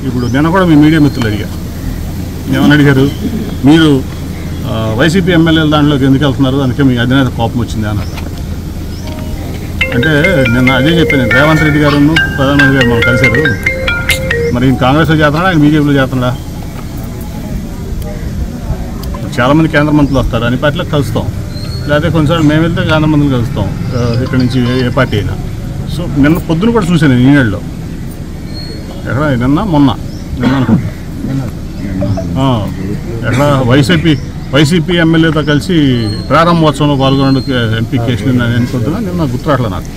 ఇప్పుడు నిన్న కూడా మీ మీడియా మిత్రులు అడిగారు, ఏమని అడిగారు, మీరు వైసీపీ ఎమ్మెల్యేల దాంట్లోకి ఎందుకు వెళ్తున్నారు, అందుకే మీ అధినేత కోపం వచ్చింది అన్నారు. అంటే నిన్న అదే చెప్పాను, రేవంత్ రెడ్డి గారు ప్రధానమంత్రి గారు మనం కలిశారు, మరి కాంగ్రెస్లో చేస్తున్నాడా ఆయన బీజేపీలో చేస్తున్నాడా? చాలామంది కేంద్ర మంత్రులు వస్తారు, అన్ని పార్టీలకు కలుస్తాం, లేకపోతే కొన్నిసార్లు మేము వెళ్తే కేంద్ర మంత్రులు కలుస్తాం, ఇక్కడ నుంచి ఏ పార్టీ అయినా. సో నిన్న పొద్దున కూడా చూశాను నేను ఈనాడులో, ఎక్కడ మొన్న అనుకుంటా, ఎక్కడ వైసీపీ ఎమ్మెల్యేతో కలిసి ప్రారంభోత్సవంలో పాల్గొనడానికి ఎంపీ కేసులు అని పొద్దున నిన్న గుర్తురాట్లా నాకు.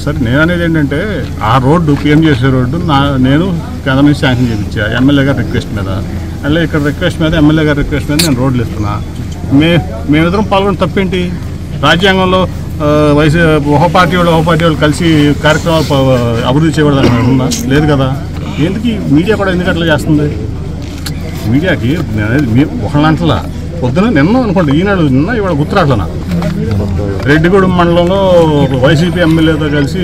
సరే, నేను అనేది ఏంటంటే ఆ రోడ్డు పిఎం చేసే రోడ్డు నేను కేంద్రం నుంచి శాంక్షన్ చేయించా ఎమ్మెల్యే గారి రిక్వెస్ట్ మీద. అలా ఇక్కడ రిక్వెస్ట్ మీద ఎమ్మెల్యే గారి రిక్వెస్ట్ మీద నేను రోడ్లు ఇస్తున్నా. మేమిద్దరం పాల్గొని తప్పేంటి? రాజ్యాంగంలో ఒక పార్టీ వాళ్ళు కలిసి కార్యక్రమాలు అభివృద్ధి చేయకూడదని ఉందా? లేదు కదా. ఎందుకు మీడియా కూడా ఎందుకు అట్లా చేస్తుంది? మీడియాకి ఒకళ్ళంటలా పొద్దున నిన్న అనుకోండి, ఈనాడు నిన్న ఇవాళ గుర్తురాట్లా నాకు. రెడ్డిగూడెం మండలంలో వైసీపీ ఎమ్మెల్యేతో కలిసి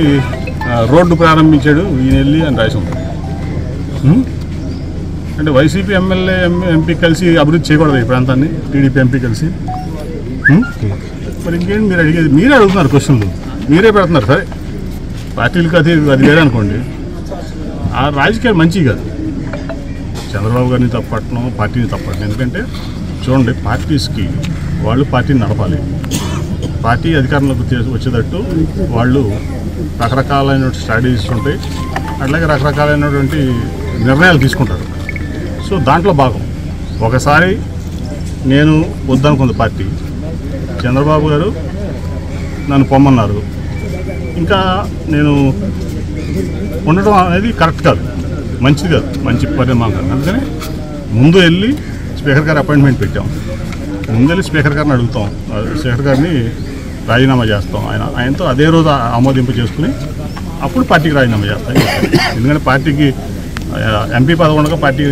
రోడ్డు ప్రారంభించాడు ఈయన వెళ్ళి అని రాసి ఉంది. అంటే వైసీపీ ఎమ్మెల్యే ఎంపీ కలిసి అభివృద్ధి చేయకూడదు ఈ ప్రాంతాన్ని, టీడీపీ ఎంపీ కలిసి. మరి ఇంకేంటి మీరు అడిగేది? మీరే అడుగుతున్నారు క్వశ్చన్లు, మీరే పెడుతున్నారు. సరే, పార్టీలకు అది వేరే అనుకోండి, ఆ రాజకీయాలు మంచివి కాదు. చంద్రబాబు గారిని తప్పట్టడం, పార్టీని తప్పట్టడం. ఎందుకంటే చూడండి, పార్టీస్కి వాళ్ళు పార్టీని నడపాలి, పార్టీ అధికారంలోకి వచ్చేటట్టు వాళ్ళు రకరకాలైన స్ట్రాటజీస్ ఉంటాయి, అట్లాగే రకరకాలైనటువంటి నిర్ణయాలు తీసుకుంటారు. సో దాంట్లో భాగం. ఒకసారి నేను వద్దనుకుంది పార్టీ, చంద్రబాబు గారు నన్ను పొమ్మన్నారు, ఇంకా నేను ఉండడం అనేది కరెక్ట్ కాదు, మంచిది కాదు, మంచి పరిణామం కాదు. అందుకని ముందు వెళ్ళి స్పీకర్ గారి అపాయింట్మెంట్ పెట్టాం, ముందు వెళ్ళి స్పీకర్ గారిని అడుగుతాం, స్పీకర్ గారిని రాజీనామా చేస్తాం, ఆయనతో అదే రోజు ఆమోదింపు చేసుకుని అప్పుడు పార్టీకి రాజీనామా చేస్తాం. ఎందుకంటే పార్టీకి ఎంపీ పదవి ఉండగా పార్టీ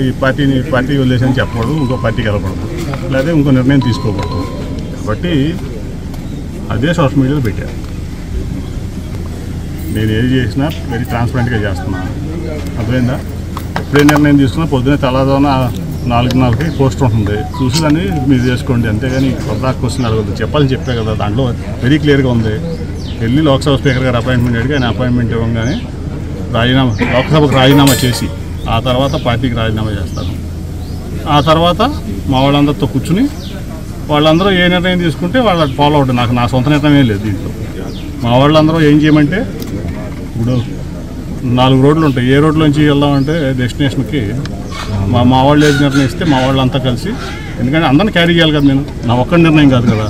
వదిలేసని చెప్పకూడదు, ఇంకో పార్టీకి వెళ్ళకూడదు, లేదా ఇంకో నిర్ణయం తీసుకోకూడదు. కాబట్టి అదే సోషల్ మీడియాలో పెట్టారు. నేను ఏది చేసినా వెరీ ట్రాన్స్పరెంట్గా చేస్తున్నాను, అర్థమైందా? ఎప్పుడే నిర్ణయం తీసుకున్నా పొద్దున్నే తెల్లవారుజామున 4:30కి పోస్ట్ ఉంటుంది, చూసి దాన్ని మీరు చేసుకోండి, అంతేగాని కొత్త క్వశ్చన్ అడగద్దు. చెప్పాలని చెప్పే కదా, దాంట్లో వెరీ క్లియర్గా ఉంది. వెళ్ళి లోక్సభ స్పీకర్ గారు అపాయింట్మెంట్ అడిగి ఆయన అపాయింట్మెంట్ ఇవ్వగానే లోక్సభకు రాజీనామా చేసి ఆ తర్వాత పార్టీకి రాజీనామా చేస్తాను. ఆ తర్వాత మా వాళ్ళందరితో కూర్చుని వాళ్ళందరూ ఏ నిర్ణయం తీసుకుంటే వాళ్ళ ఫాలో అవుతుంది. నా సొంత నిర్ణయం లేదు దీంట్లో. మా వాళ్ళందరూ ఏం చేయమంటే, ఇప్పుడు 4 రోడ్లు ఉంటాయి, ఏ రోడ్లోంచి వెళ్దామంటే డెస్టినేషన్కి మా వాళ్ళు ఏది నిర్ణయిస్తే మా వాళ్ళంతా కలిసి, ఎందుకంటే అందరిని క్యారీ చేయాలి కదా, నేను నా ఒక్క నిర్ణయం కాదు కదా.